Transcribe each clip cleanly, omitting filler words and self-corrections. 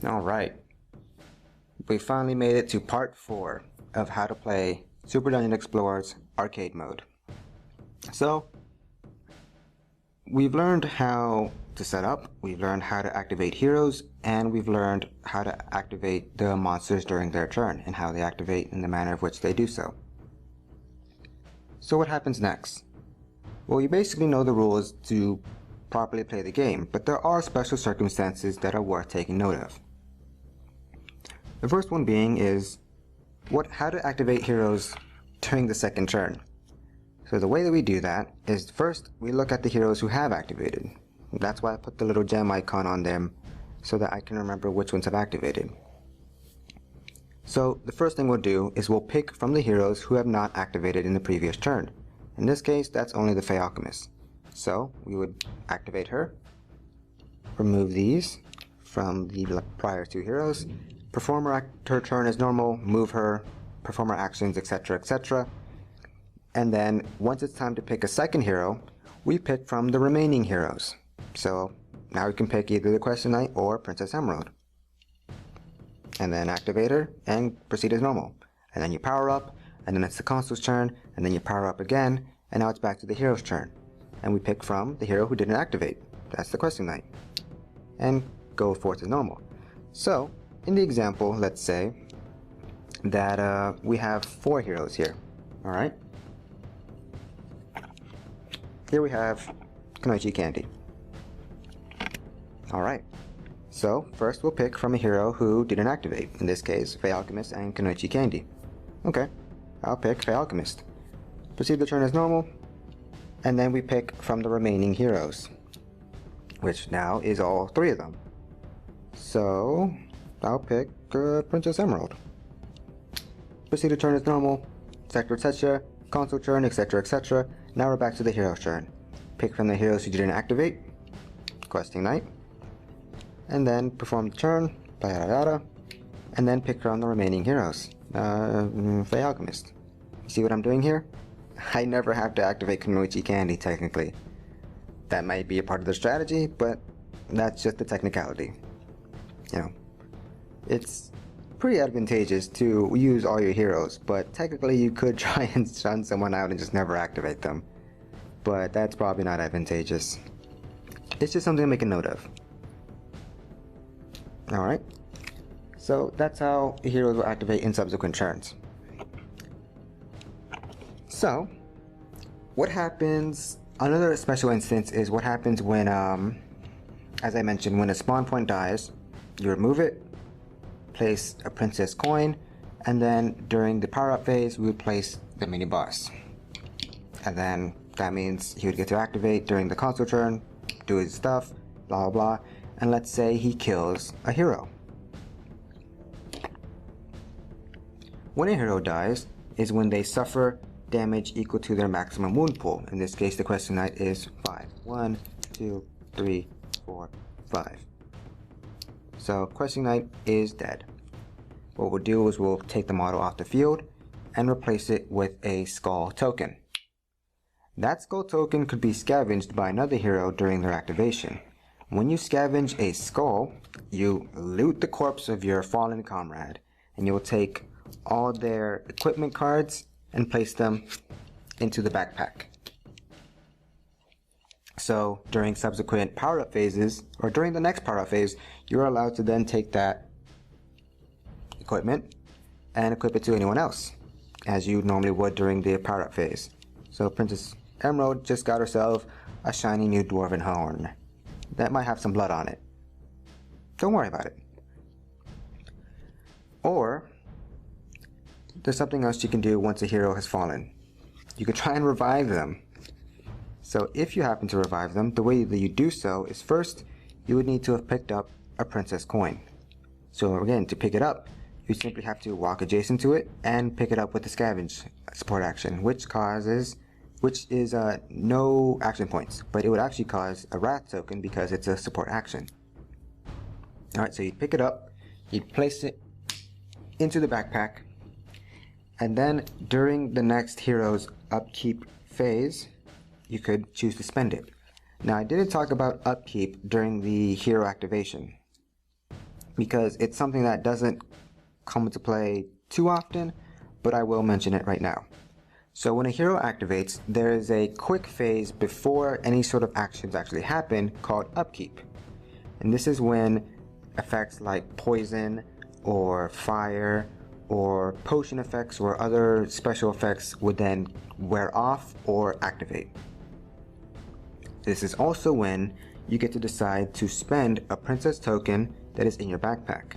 Alright, we finally made it to part 4 of how to play Super Dungeon Explorer's arcade mode. So, we've learned how to set up, we've learned how to activate heroes, and we've learned how to activate the monsters during their turn and how they activate in the manner of which they do so. So what happens next? Well, you basically know the rules to properly play the game, but there are special circumstances that are worth taking note of. The first one being is how to activate heroes during the second turn. So the way that we do that is first we look at the heroes who have activated. That's why I put the little gem icon on them so that I can remember which ones have activated. So the first thing we'll do is we'll pick from the heroes who have not activated in the previous turn. In this case, that's only the Fey Alchemist. So we would activate her, remove these from the prior two heroes, perform her turn as normal, move her, perform her actions, etc, etc. And then once it's time to pick a second hero, we pick from the remaining heroes. So now we can pick either the Question Knight or Princess Emerald. And then activate her and proceed as normal. And then you power up, and then it's the console's turn, and then you power up again, and now it's back to the hero's turn. And we pick from the hero who didn't activate. That's the Question Knight. And go forth as normal. So, in the example, let's say that we have 4 heroes here. Alright? Here we have Kunoichi Candy. Alright. So, first we'll pick from a hero who didn't activate. In this case, Fey Alchemist and Kunoichi Candy. Okay. I'll pick Fey Alchemist. Proceed the turn as normal. And then we pick from the remaining heroes, which now is all 3 of them. So, I'll pick Princess Emerald. Proceed to turn as normal, etc, console turn, etc, etc. Now we're back to the hero's turn. Pick from the heroes who didn't activate, Questing Knight, and then perform the turn, yada yada, and then pick from the remaining heroes, Fey Alchemist. See what I'm doing here? I never have to activate Kunoichi Candy, technically. That might be a part of the strategy, but that's just the technicality. You know, it's pretty advantageous to use all your heroes, but technically you could try and stun someone out and just never activate them. But that's probably not advantageous. It's just something to make a note of. Alright, so that's how heroes will activate in subsequent turns. So, what happens, another special instance is what happens when, as I mentioned, when a spawn point dies, you remove it, place a princess coin, and then during the power up phase, we would place the mini boss. And then that means he would get to activate during the console turn, do his stuff, blah blah blah, and let's say he kills a hero. When a hero dies is when they suffer damage equal to their maximum wound pool. In this case, the Question Knight is 5. 1, 2, 3, 4, 5. So Questing Knight is dead. What we'll do is we'll take the model off the field and replace it with a skull token. That skull token could be scavenged by another hero during their activation. When you scavenge a skull, you loot the corpse of your fallen comrade, and you'll take all their equipment cards and place them into the backpack. So during subsequent power-up phases, or during the next power-up phase, you're allowed to then take that equipment and equip it to anyone else, as you normally would during the power-up phase. So Princess Emerald just got herself a shiny new dwarven horn. That might have some blood on it. Don't worry about it. Or, there's something else you can do once a hero has fallen. You can try and revive them. So if you happen to revive them, the way that you do so is first, you would need to have picked up a princess coin. So again, to pick it up, you simply have to walk adjacent to it and pick it up with the scavenge support action, which is no action points, but it would actually cause a wrath token because it's a support action. Alright, so you'd pick it up, you'd place it into the backpack, and then during the next hero's upkeep phase, you could choose to spend it. Now I didn't talk about upkeep during the hero activation. because it's something that doesn't come into play too often, but I will mention it right now. So when a hero activates, there is a quick phase before any sort of actions actually happen called upkeep. And this is when effects like poison or fire or potion effects or other special effects would then wear off or activate. This is also when you get to decide to spend a princess token that is in your backpack.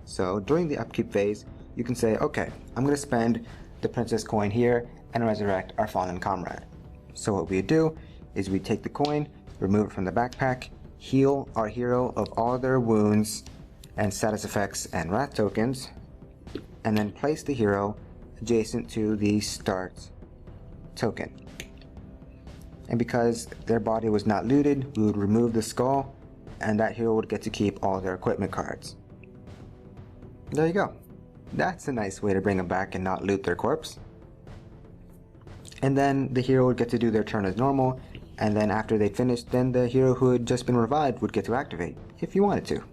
So during the upkeep phase, you can say, okay, I'm going to spend the princess coin here and resurrect our fallen comrade. So what we do is we take the coin, remove it from the backpack, heal our hero of all their wounds and status effects and wrath tokens, and then place the hero adjacent to the start token. And because their body was not looted, we would remove the skull, and that hero would get to keep all their equipment cards. There you go. That's a nice way to bring them back and not loot their corpse. And then the hero would get to do their turn as normal, and then after they finished, then the hero who had just been revived would get to activate, if you wanted to.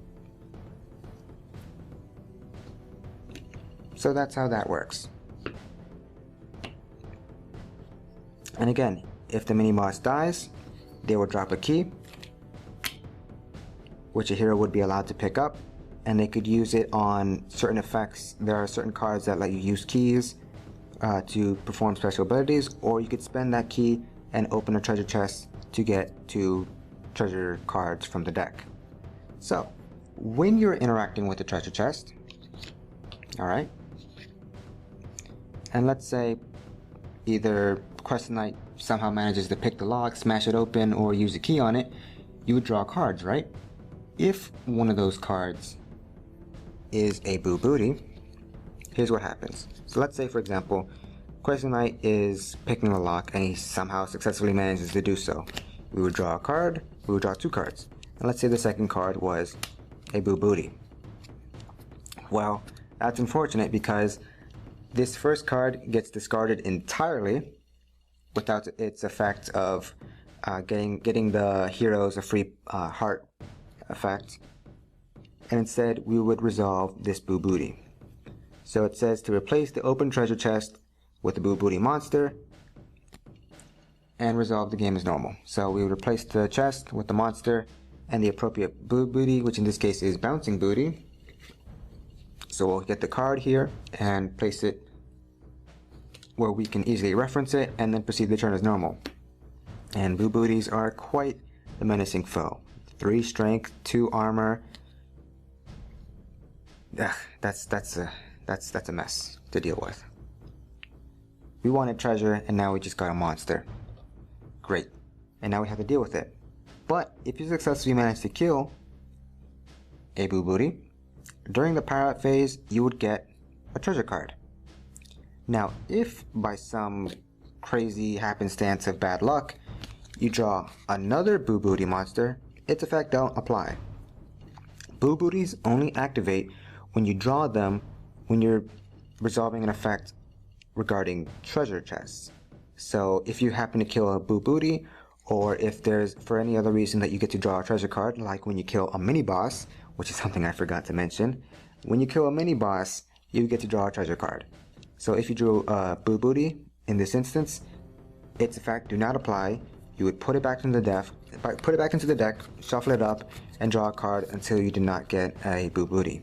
So that's how that works. And again, if the mini-boss dies, they will drop a key, which a hero would be allowed to pick up, and they could use it on certain effects. There are certain cards that let you use keys to perform special abilities, or you could spend that key and open a treasure chest to get 2 treasure cards from the deck. So, when you're interacting with the treasure chest, alright, and let's say either Quest Knight somehow manages to pick the lock, smash it open, or use a key on it, you would draw cards, right? If one of those cards is a Boo Booty, here's what happens. So let's say, for example, Quest Knight is picking the lock and he somehow successfully manages to do so. We would draw a card, we would draw 2 cards. And let's say the second card was a Boo Booty. Well, that's unfortunate because this first card gets discarded entirely without its effect of getting the heroes a free heart effect. And instead, we would resolve this Boo Booty. So it says to replace the open treasure chest with the Boo Booty monster and resolve the game as normal. So we would replace the chest with the monster and the appropriate Boo Booty, which in this case is Bouncing Booty. So we'll get the card here and place it where we can easily reference it and then proceed the turn as normal. And Boo Booties are quite the menacing foe. 3 strength, 2 armor. Ugh, that's a mess to deal with. We wanted treasure and now we just got a monster. Great. And now we have to deal with it. But if you successfully manage to kill a Boo Booty, during the power up phase you would get a treasure card. Now if by some crazy happenstance of bad luck you draw another Boo Booty monster, its effect don't apply. Boo Booties only activate when you draw them when you're resolving an effect regarding treasure chests. So if you happen to kill a Boo Booty, or if there's for any other reason that you get to draw a treasure card, like when you kill a mini boss, which is something I forgot to mention, when you kill a mini boss you get to draw a treasure card. So if you drew a Boo Booty in this instance, its effect do not apply. You would put it back into the deck, shuffle it up, and draw a card until you do not get a Boo Booty.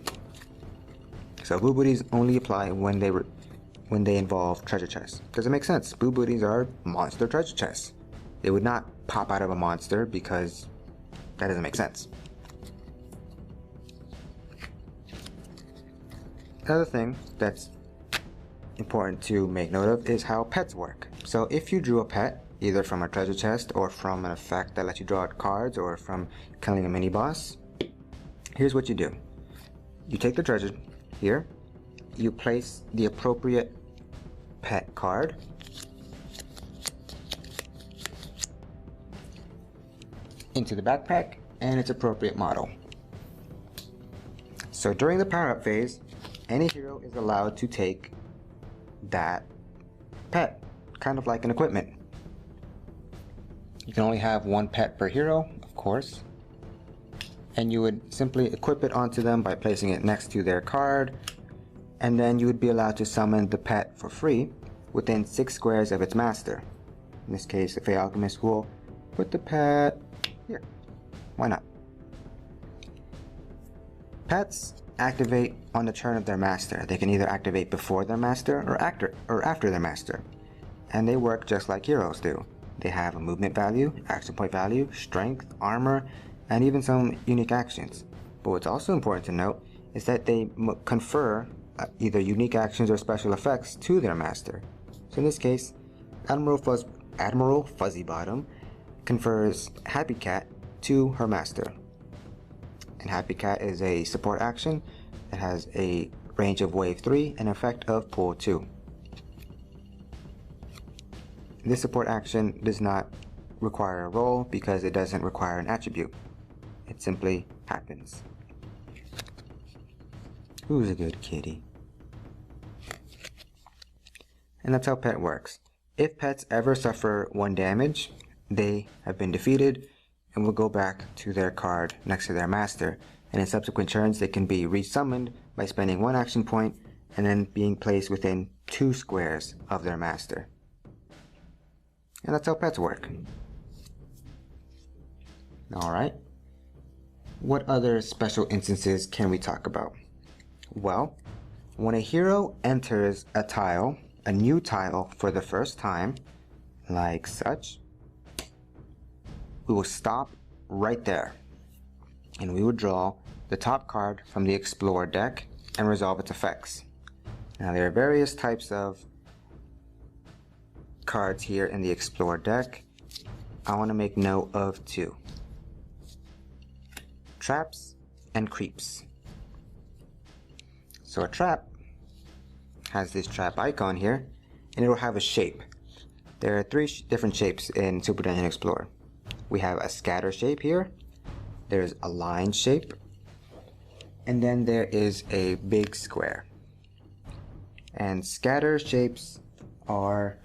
So Boo Booties only apply when they involve treasure chests. Does it make sense? Boo Booties are monster treasure chests. They would not pop out of a monster because that doesn't make sense. Another thing that's important to make note of is how pets work. So if you drew a pet, either from a treasure chest or from an effect that lets you draw cards or from killing a mini boss, here's what you do. You take the treasure here, you place the appropriate pet card into the backpack and its appropriate model. So during the power up phase, any hero is allowed to take that pet, kind of like an equipment. You can only have 1 pet per hero, of course. and you would simply equip it onto them by placing it next to their card, and then you would be allowed to summon the pet for free within 6 squares of its master. In this case, the Fey Alchemist will put the pet here. Why not? Pets activate on the turn of their master. They can either activate before their master or after their master. And they work just like heroes do. They have a movement value, action point value, strength, armor, and even some unique actions. But what's also important to note is that they confer either unique actions or special effects to their master. So in this case, Admiral Fuzzybottom confers Happy Cat to her master. And Happy Cat is a support action that has a range of wave 3 and effect of pull 2. This support action does not require a roll because it doesn't require an attribute. It simply happens. Who's a good kitty? And that's how pet works. If pets ever suffer 1 damage, they have been defeated and will go back to their card next to their master. And in subsequent turns, they can be resummoned by spending 1 action point and then being placed within 2 squares of their master. And that's how pets work. Alright. What other special instances can we talk about? Well, when a hero enters a new tile for the first time, like such, we will stop right there and we will draw the top card from the Explore deck and resolve its effects. Now there are various types of cards here in the Explore deck. I want to make note of 2. Traps and creeps. So a trap has this trap icon here, and it will have a shape. There are 3 different shapes in Super Dungeon Explorer. We have a scatter shape here, there's a line shape, and then there is a big square. And scatter shapes are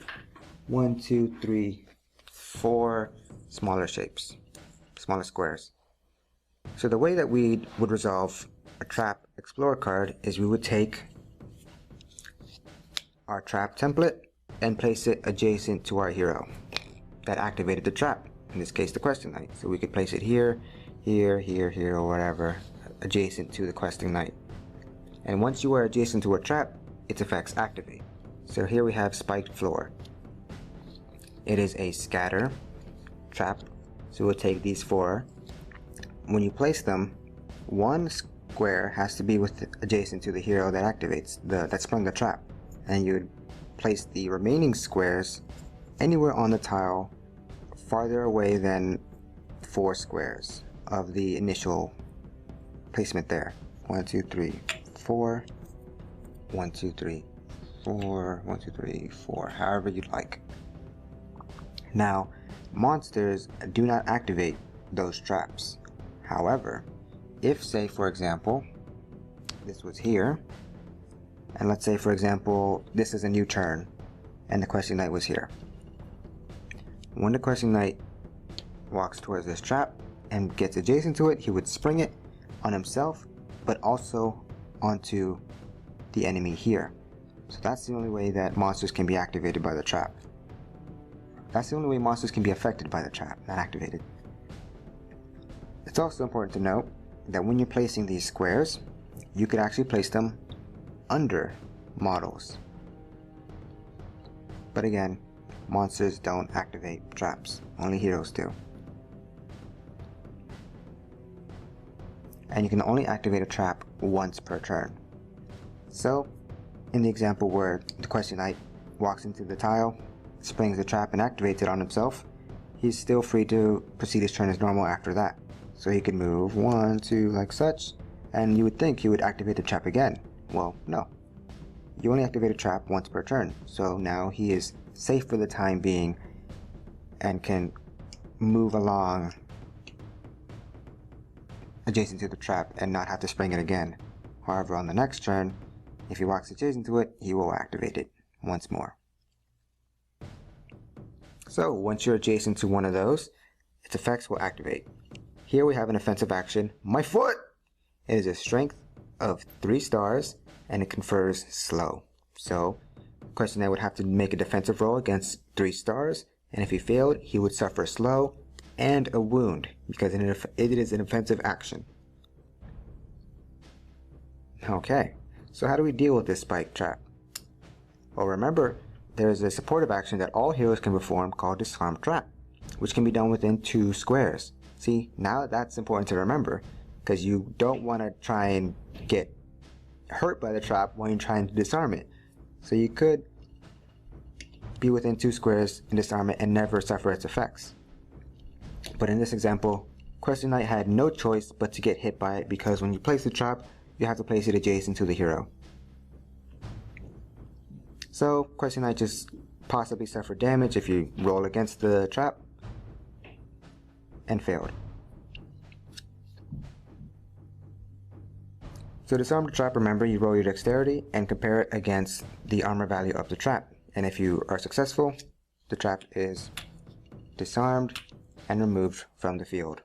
1, 2, 3, 4 smaller shapes, smaller squares. So the way that we would resolve a Trap Explorer card is we would take our trap template and place it adjacent to our hero that activated the trap, in this case the Questing Knight. So we could place it here, here, here, here, or whatever, adjacent to the Questing Knight. And once you are adjacent to a trap, its effects activate. So here we have Spiked Floor. It is a scatter trap, so we'll take these 4. When you place them, 1 square has to be adjacent to the hero that activates that sprung the trap, and you would place the remaining squares anywhere on the tile farther away than 4 squares of the initial placement there. 1, 2, 3, 4. 1, 2, 3, 4. 1, 2, 3, 4. However you'd like. Now, monsters do not activate those traps. However, if, say for example, this was here, and let's say for example this is a new turn and the Questing Knight was here. When the Questing Knight walks towards this trap and gets adjacent to it, he would spring it on himself but also onto the enemy here. So that's the only way that monsters can be activated by the trap. That's the only way monsters can be affected by the trap, not activated. It's also important to note that when you're placing these squares, you could actually place them under models. But again, monsters don't activate traps, only heroes do. And you can only activate a trap once per turn. So, in the example where the Questing Knight walks into the tile, springs the trap and activates it on himself, he's still free to proceed his turn as normal after that. So he can move 1, 2 like such, and you would think he would activate the trap again. Well, no. You only activate a trap once per turn, so now he is safe for the time being and can move along adjacent to the trap and not have to spring it again. However, on the next turn, if he walks adjacent to it, he will activate it once more. So once you're adjacent to one of those, its effects will activate. Here we have an offensive action, my foot! It is a strength of 3 stars and it confers slow. So Question Knight would have to make a defensive roll against 3 stars, and if he failed, he would suffer slow and a wound because it is an offensive action. Okay, so how do we deal with this spike trap? Well, remember, there is a supportive action that all heroes can perform called Disarm Trap, which can be done within 2 squares. See, now that's important to remember, because you don't want to try and get hurt by the trap when you're trying to disarm it. So you could be within 2 squares and disarm it and never suffer its effects. But in this example, Question Knight had no choice but to get hit by it, because when you place the trap, you have to place it adjacent to the hero. So Question Knight just possibly suffered damage if you roll against the trap, and failed. To disarm the trap, remember, you roll your dexterity and compare it against the armor value of the trap. And if you are successful, the trap is disarmed and removed from the field.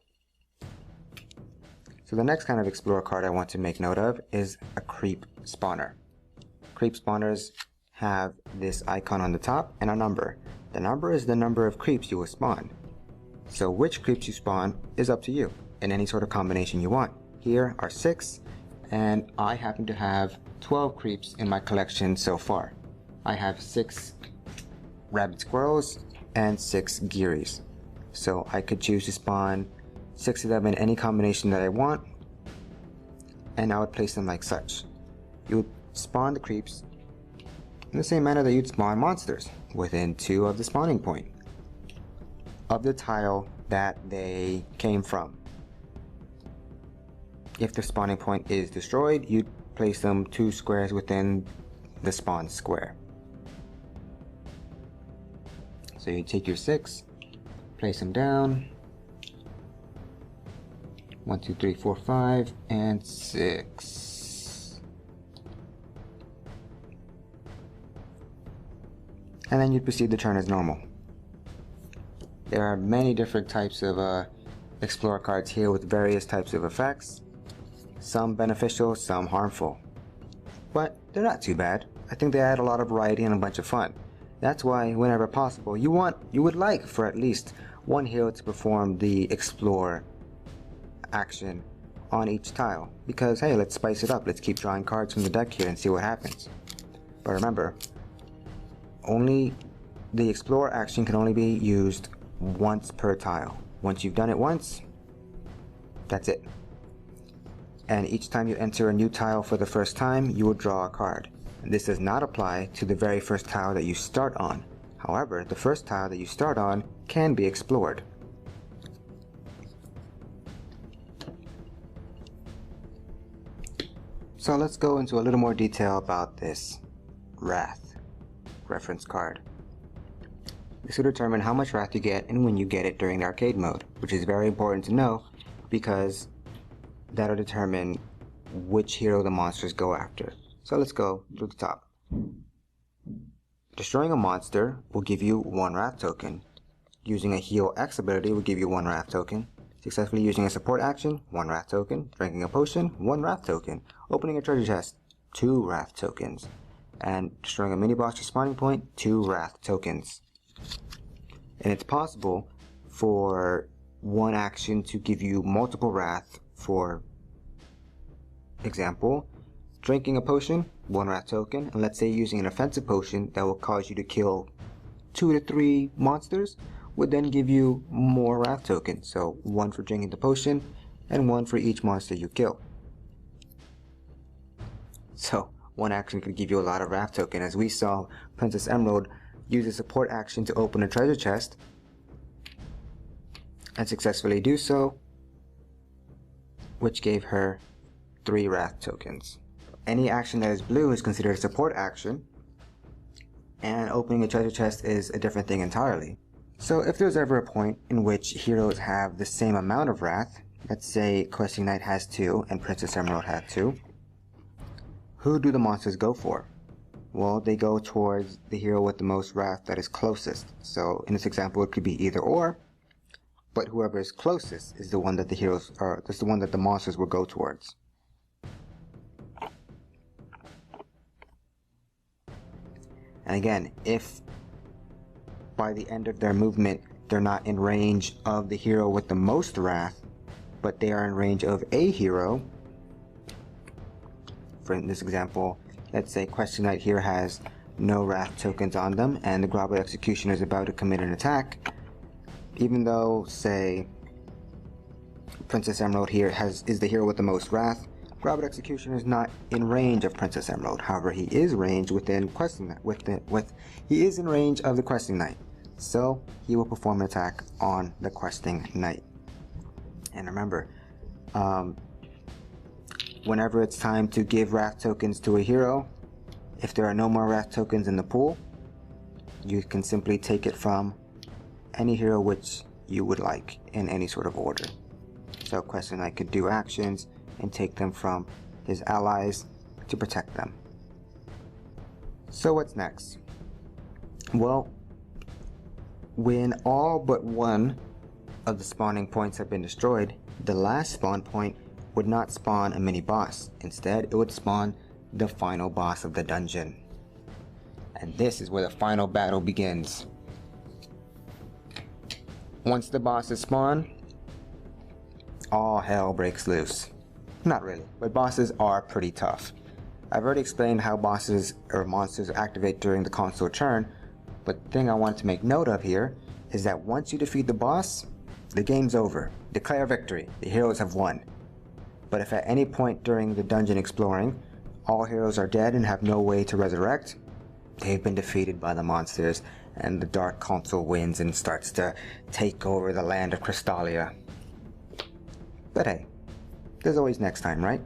So the next kind of Explorer card I want to make note of is a Creep Spawner. Creep Spawners have this icon on the top and a number. The number is the number of creeps you will spawn. So which creeps you spawn is up to you in any sort of combination you want. Here are 6, and I happen to have 12 creeps in my collection so far. I have 6 rabbit squirrels and 6 Gearys. So I could choose to spawn 6 of them in any combination that I want, and I would place them like such. You would spawn the creeps in the same manner that you'd spawn monsters, within 2 of the spawning point of the tile that they came from. If the spawning point is destroyed, you'd place them 2 squares within the spawn square. So you take your 6, place them down, 1, 2, 3, 4, 5, and 6. And then you'd proceed the turn as normal. There are many different types of Explorer cards here with various types of effects. Some beneficial, some harmful. But they're not too bad. I think they add a lot of variety and a bunch of fun. That's why, whenever possible, you would like for at least one hero to perform the Explore action on each tile. Because hey, let's spice it up. Let's keep drawing cards from the deck here and see what happens. But remember, only the Explore action can only be used once per tile. Once you've done it once, that's it. And each time you enter a new tile for the first time, you will draw a card. This does not apply to the very first tile that you start on. However, the first tile that you start on can be explored. So let's go into a little more detail about this Wrath reference card. This will determine how much Wrath you get and when you get it during the arcade mode, which is very important to know because that'll determine which hero the monsters go after. So let's go to the top. Destroying a monster will give you 1 Wrath token. Using a Heal X ability will give you 1 Wrath token. Successfully using a support action, 1 Wrath token. Drinking a potion, 1 Wrath token. Opening a treasure chest, 2 Wrath tokens. And destroying a mini boss to spawning point, 2 Wrath tokens. And it's possible for one action to give you multiple Wrath. For example, drinking a potion, 1 Wrath token, and let's say using an offensive potion that will cause you to kill 2 to 3 monsters would then give you more Wrath tokens. So 1 for drinking the potion and 1 for each monster you kill. So one action could give you a lot of Wrath token, as we saw Princess Emerald use a support action to open a treasure chest and successfully do so, which gave her 3 Wrath tokens. Any action that is blue is considered a support action, and opening a treasure chest is a different thing entirely. So if there's ever a point in which heroes have the same amount of Wrath, let's say Questing Knight has 2 and Princess Emerald has 2, who do the monsters go for? Well, they go towards the hero with the most Wrath that is closest. So in this example, it could be either or. but whoever is closest is the one that the heroes are, that's the one that the monsters will go towards. And again, if by the end of their movement they're not in range of the hero with the most wrath, but they are in range of a hero, for this example, let's say Questing Knight here has no wrath tokens on them and the Groblet Executioner is about to commit an attack, even though, say, Princess Emerald here is the hero with the most wrath, Groblet Executioner is not in range of Princess Emerald. However, he is ranged within Questing Knight, he is in range of the Questing Knight, so he will perform an attack on the Questing Knight. And remember, whenever it's time to give wrath tokens to a hero, if there are no more wrath tokens in the pool, you can simply take it from any hero which you would like in any sort of order. So Questing Knight could do actions and take them from his allies to protect them. So what's next? Well, when all but one of the spawning points have been destroyed, the last spawn point would not spawn a mini boss. Instead, it would spawn the final boss of the dungeon. And this is where the final battle begins. Once the bosses spawn, all hell breaks loose. Not really, but bosses are pretty tough. I've already explained how bosses or monsters activate during the console turn, but the thing I want to make note of here is that once you defeat the boss, the game's over. Declare victory. The heroes have won. But if at any point during the dungeon exploring, all heroes are dead and have no way to resurrect, they've been defeated by the monsters, and the Dark Council wins and starts to take over the land of Crystallia. But hey, there's always next time, right?